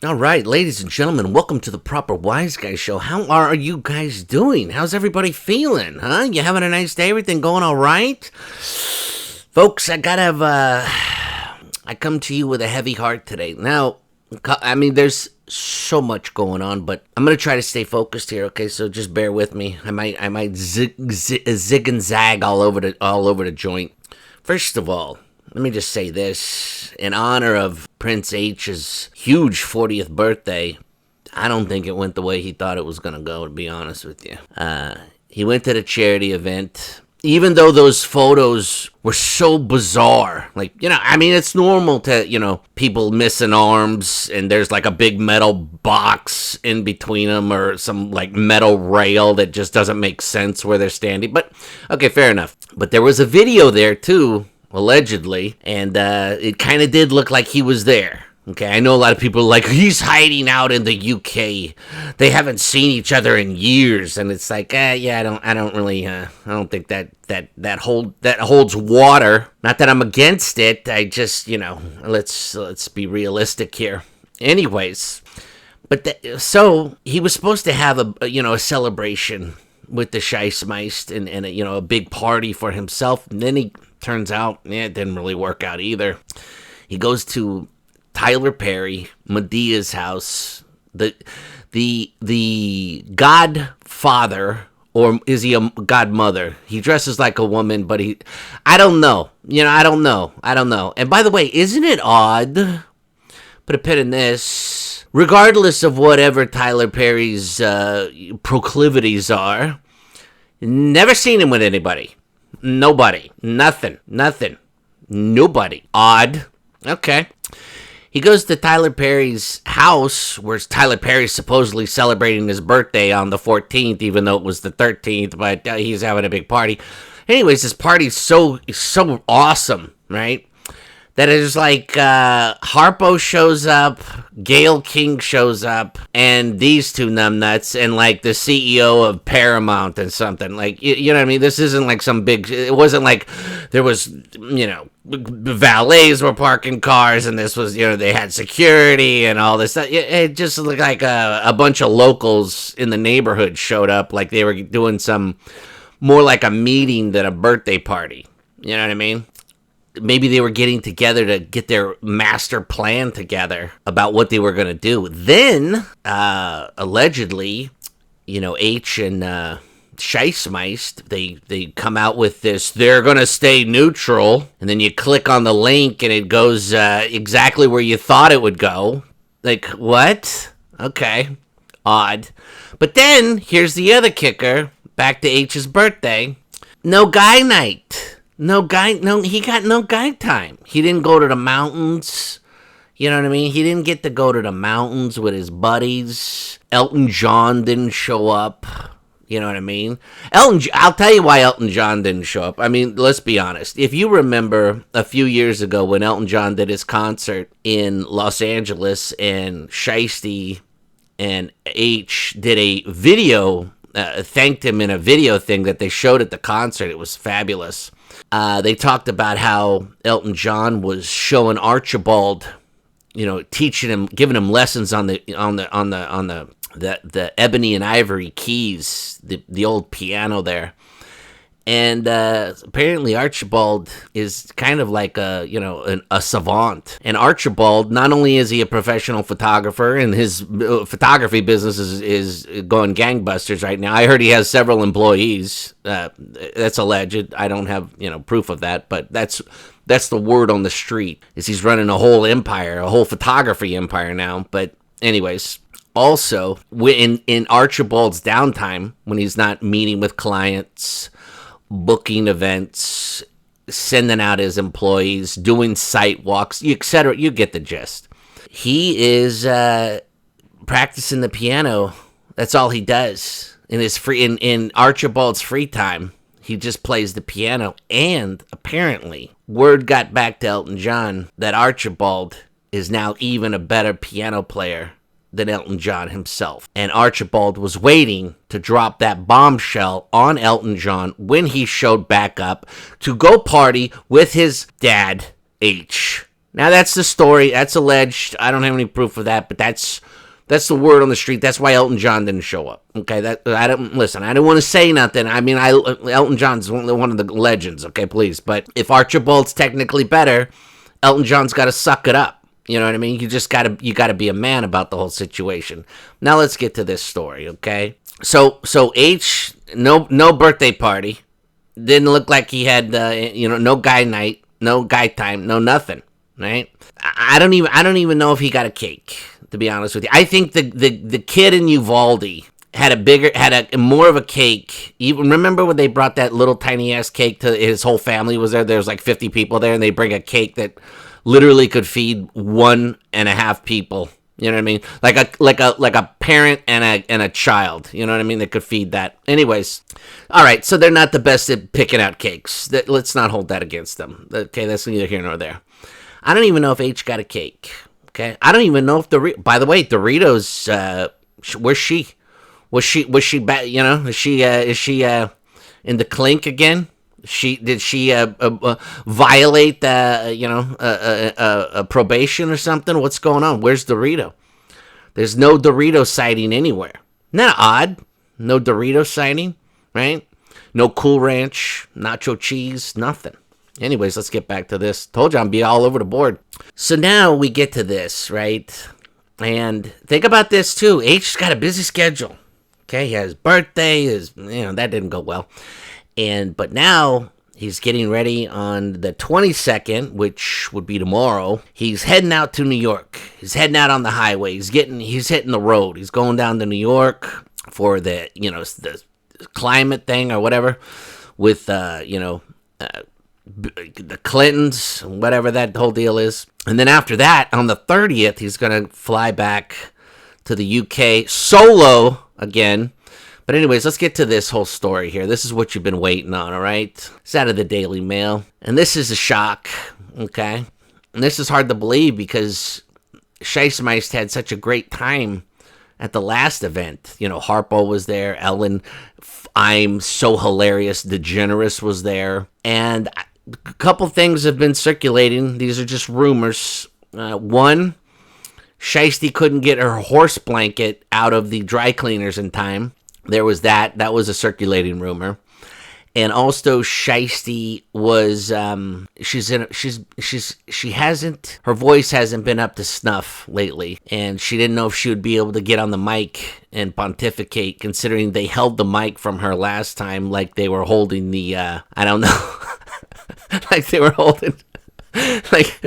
All right, ladies and gentlemen, welcome to the Proper Wise Guy Show. How are you guys doing? How's everybody feeling, huh? You having a nice day? Everything going all right? Folks, I come to you with a heavy heart today. Now, there's so much going on, but I'm going to try to stay focused here, okay? So just bear with me. I might zig and zag all over the joint. First of all, let me just say this. In honor of Prince H's huge 40th birthday, I don't think it went the way he thought it was going to go, to be honest with you. He went to the charity event. Even though those photos were so bizarre, it's normal to, people missing arms and there's like a big metal box in between them or some like metal rail that just doesn't make sense where they're standing. But, okay, fair enough. But there was a video there too, allegedly, and it kind of did look like he was there. Okay, I know a lot of people are like, he's hiding out in the UK. They haven't seen each other in years, and it's like, I don't think that holds water. Not that I'm against it. I just, let's be realistic here. Anyways, so he was supposed to have a celebration with the Scheissmeist and a big party for himself, and then he turns out, it didn't really work out either. He goes to Tyler Perry, Medea's house, the godfather, or is he a godmother? He dresses like a woman, but I don't know. I don't know. And by the way, isn't it odd? Put a pin in this. Regardless of whatever Tyler Perry's proclivities are, never seen him with anybody. Nobody. Nothing. Nobody. Odd. Okay. He goes to Tyler Perry's house, where Tyler Perry's supposedly celebrating his birthday on the 14th, even though it was the 13th, but he's having a big party. Anyways, this party's so awesome, right? That is like Harpo shows up, Gayle King shows up, and these two numbnuts, and like the CEO of Paramount and something. Like, you know what I mean? This isn't like some big, it wasn't like there was, valets were parking cars, and this was, they had security and all this stuff. It just looked like a bunch of locals in the neighborhood showed up, like they were doing some, more like a meeting than a birthday party. You know what I mean? Maybe they were getting together to get their master plan together about what they were going to do. Then, allegedly, H and Scheissmeist, they come out with this, they're going to stay neutral, and then you click on the link and it goes exactly where you thought it would go. Like, what? Okay. Odd. But then, here's the other kicker. Back to H's birthday. No guy night. He got no guy time. He didn't go to the mountains. You know what I mean? He didn't get to go to the mountains with his buddies. Elton John didn't show up. You know what I mean? I'll tell you why Elton John didn't show up. I mean, let's be honest. If you remember a few years ago when Elton John did his concert in Los Angeles and Shiesty and H did a video, thanked him in a video thing that they showed at the concert. It was fabulous. They talked about how Elton John was showing Archibald, teaching him, giving him lessons on the ebony and ivory keys, the old piano there. And apparently Archibald is kind of like a savant. And Archibald, not only is he a professional photographer, and his photography business is going gangbusters right now. I heard he has several employees. That's alleged. I don't have proof of that, but that's the word on the street. Is he's running a whole empire, a whole photography empire now. But anyways. Also, in Archibald's downtime, when he's not meeting with clients, booking events, sending out his employees, doing site walks, etc., you get the gist. He is practicing the piano. That's all he does in Archibald's free time. He just plays the piano, and apparently, word got back to Elton John that Archibald is now even a better piano player than Elton John himself. And Archibald was waiting to drop that bombshell on Elton John when he showed back up to go party with his dad, H. Now that's the story. That's alleged. I don't have any proof of that, but that's the word on the street. That's why Elton John didn't show up. Okay, that I don't listen. I didn't want to say nothing. I mean, Elton John's one of the legends. Okay, please. But if Archibald's technically better, Elton John's got to suck it up. You know what I mean? You gotta be a man about the whole situation. Now let's get to this story. Okay, so H, no birthday party. Didn't look like he had no guy night, no guy time, no nothing. Right? I don't even know if he got a cake, to be honest with you. I think the kid in Uvalde had more of a cake. Even remember when they brought that little tiny ass cake to his whole family was there? There was like 50 people there, and they bring a cake that literally could feed 1.5 people. You know what I mean? Like a parent and a child. You know what I mean? They could feed that. Anyways, all right. So they're not the best at picking out cakes. Let's not hold that against them. Okay, that's neither here nor there. I don't even know if H got a cake. Okay, I don't even know if by the way, Doritos. Where's she? Was she back? You know, is she in the clink again? Did she violate a probation or something? What's going on? Where's Dorito? There's no Dorito sighting anywhere. Isn't that odd? No Dorito sighting, right? No Cool Ranch, nacho cheese, nothing. Anyways, let's get back to this. Told you I'm be all over the board. So now we get to this, right? And think about this too. H's got a busy schedule. Okay, he has his birthday. That didn't go well. But now he's getting ready on the 22nd, which would be tomorrow. He's heading out to New York. He's heading out on the highway. He's hitting the road. He's going down to New York for the climate thing or whatever with the Clintons, whatever that whole deal is. And then after that, on the 30th, he's going to fly back to the UK solo again. But anyways, let's get to this whole story here. This is what you've been waiting on, all right? It's out of the Daily Mail. And this is a shock, okay? And this is hard to believe because Scheissmeist had such a great time at the last event. Harpo was there. Ellen, I'm So Hilarious DeGeneres was there. And a couple things have been circulating. These are just rumors. One, Scheisty couldn't get her horse blanket out of the dry cleaners in time. There was that. That was a circulating rumor. And also Scheisty was her voice hasn't been up to snuff lately, and she didn't know if she would be able to get on the mic and pontificate, considering they held the mic from her last time like they were holding the I don't know. Like they were holding, like,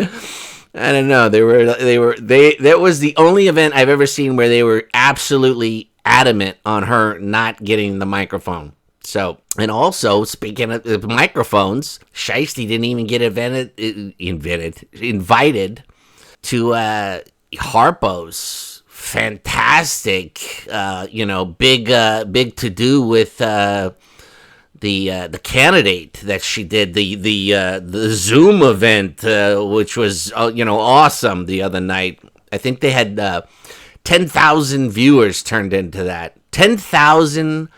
I don't know. That was the only event I've ever seen where they were absolutely adamant on her not getting the microphone. So, and also, speaking of microphones, Scheisty didn't even get invited to Harpo's fantastic, big to do with the candidate that she did, the Zoom event, which was awesome the other night. I think they had 10,000 viewers turned into that. 10,000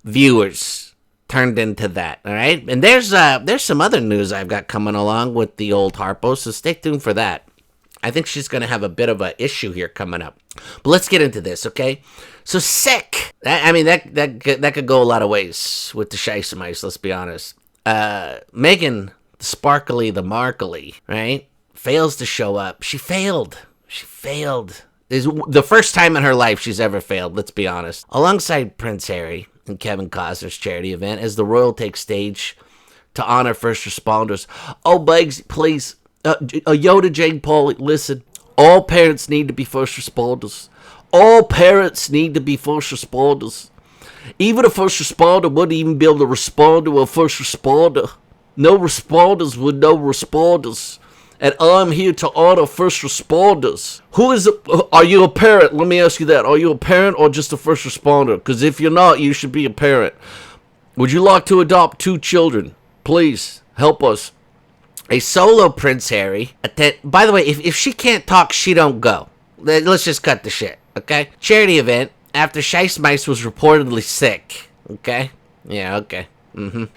viewers turned into that. All right, and there's some other news I've got coming along with the old Harpo, so stay tuned for that. I think she's going to have a bit of an issue here coming up. But let's get into this, okay? So sick. That could go a lot of ways with the Scheissmeist, let's be honest. Meghan, the sparkly, the markly, right? Fails to show up. She failed. It's the first time in her life she's ever failed, let's be honest. Alongside Prince Harry and Kevin Costner's charity event, as the royal takes stage to honor first responders. Oh, Bugs, please. Yoda Jane Paul, listen. All parents need to be first responders. All parents need to be first responders. Even a first responder wouldn't even be able to respond to a first responder. No responders with no responders. And I'm here to honor first responders. Are you a parent? Let me ask you that. Are you a parent or just a first responder? Because if you're not, you should be a parent. Would you like to adopt 2 children? Please, help us. A solo Prince Harry. By the way, if she can't talk, she don't go. Let's just cut the shit, okay? Charity event after Scheissmeist was reportedly sick, okay? Yeah, okay.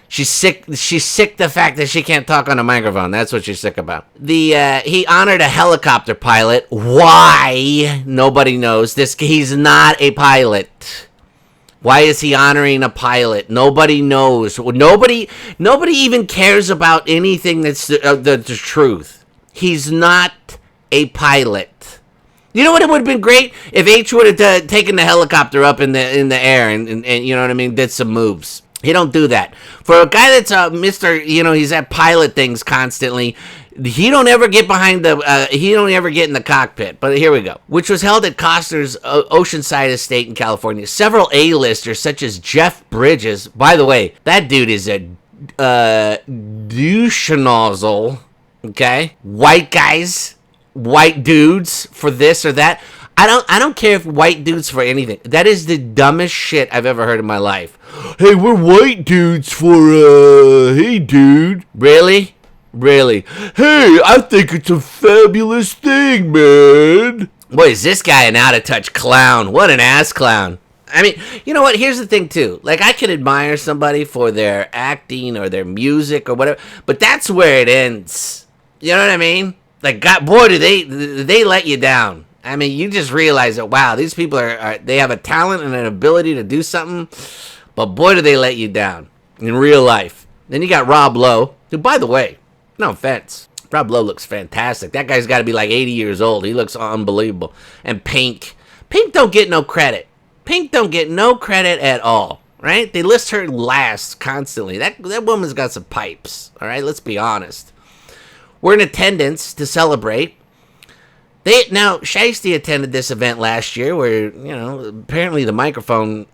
She's sick. She's sick the fact that she can't talk on a microphone. That's what she's sick about. He honored a helicopter pilot. Why? Nobody knows. He's not a pilot. Why is he honoring a pilot? Nobody knows. Nobody even cares about anything that's the truth. He's not a pilot. You know what? It would have been great if H would have taken the helicopter up in the air and you know what I mean, did some moves. He don't do that. For a guy that's Mr. You know, he's at pilot things constantly. He don't ever get behind the. He don't ever get in the cockpit. But here we go. Which was held at Costner's Oceanside Estate in California. Several A-listers, such as Jeff Bridges. By the way, that dude is a douche nozzle. Okay, white guys, white dudes for this or that. I don't care if white dudes for anything. That is the dumbest shit I've ever heard in my life. Hey, we're white dudes for, hey, dude. Really? Really? Hey, I think it's a fabulous thing, man. Boy, is this guy an out-of-touch clown. What an ass clown. I mean, you know what? Here's the thing, too. Like, I could admire somebody for their acting or their music or whatever, but that's where it ends. You know what I mean? Like, God, boy, do they let you down. I mean, you just realize that, wow, these people they have a talent and an ability to do something, but boy, do they let you down in real life. Then you got Rob Lowe, who, by the way, no offense, Rob Lowe looks fantastic. That guy's got to be like 80 years old. He looks unbelievable. And Pink don't get no credit. Pink don't get no credit at all, right? They list her last constantly. That woman's got some pipes, all right? Let's be honest. We're in attendance to celebrate. Now, Shiesty attended this event last year where, you know, apparently the microphone,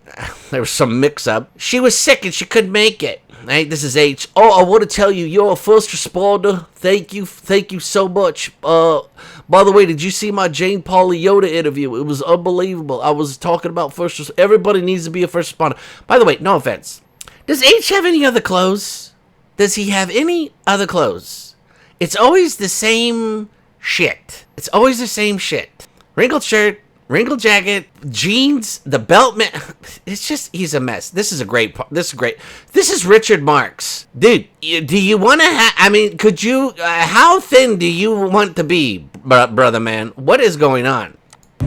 there was some mix-up. She was sick and she couldn't make it. Right? This is H. Oh, I want to tell you, you're a first responder. Thank you so much. By the way, did you see my Jane Pauliotta interview? It was unbelievable. I was talking about everybody needs to be a first responder. By the way, no offense. Does H have any other clothes? Does he have any other clothes? It's always the same shit. It's always the same shit. Wrinkled shirt, wrinkled jacket, jeans, the belt, man. It's just, he's a mess. This is great. This is Richard Marx. Dude, do you want to I mean, could you, how thin do you want to be, brother man? What is going on?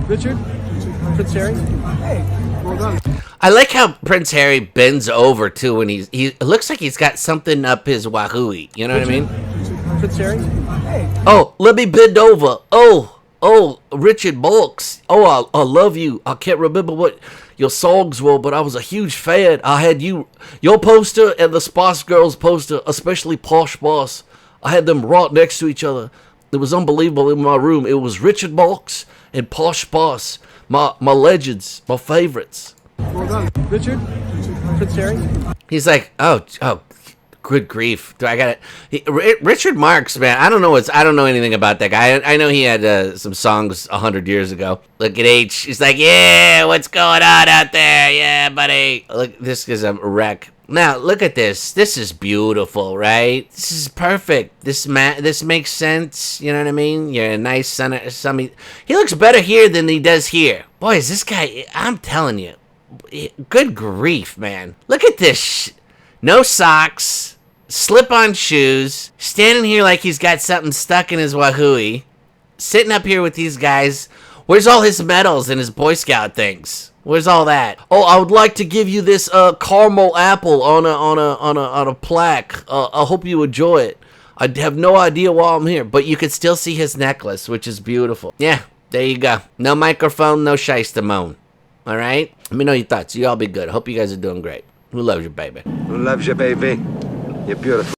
Richard? Prince Harry? Hey, well done. I like how Prince Harry bends over, too, when he looks like he's got something up his wahoo. You know what I mean? Prince Harry? Hey. Oh, let me bend over. Oh, Richard Marx. Oh, I love you. I can't remember what your songs were, but I was a huge fan. I had your poster and the Spice Girls poster, especially Posh Boss. I had them right next to each other. It was unbelievable in my room. It was Richard Marx and Posh Boss, my legends, my favorites. Well done. Richard? Prince Harry? He's like, oh, good grief. Do I got it? Richard Marx, man, I don't know anything about that guy. I know he had some songs 100 years ago. Look at H. He's like, yeah, what's going on out there? Yeah, buddy. Look, this is a wreck. Now, look at this. This is beautiful, right? This is perfect. This makes sense. You know what I mean? You're a nice son. He looks better here than he does here. Boy, is this guy, I'm telling you. Good grief, man. Look at this. No socks, slip-on shoes, standing here like he's got something stuck in his wahoo, sitting up here with these guys. Where's all his medals and his Boy Scout things? Where's all that? Oh, I would like to give you this caramel apple on a plaque. I hope you enjoy it. I have no idea why I'm here, but you can still see his necklace, which is beautiful. Yeah, there you go. No microphone, no shiesty moan. All right? Let me know your thoughts. You all be good. I hope you guys are doing great. Who loves you, baby? Who loves you, baby? You're beautiful.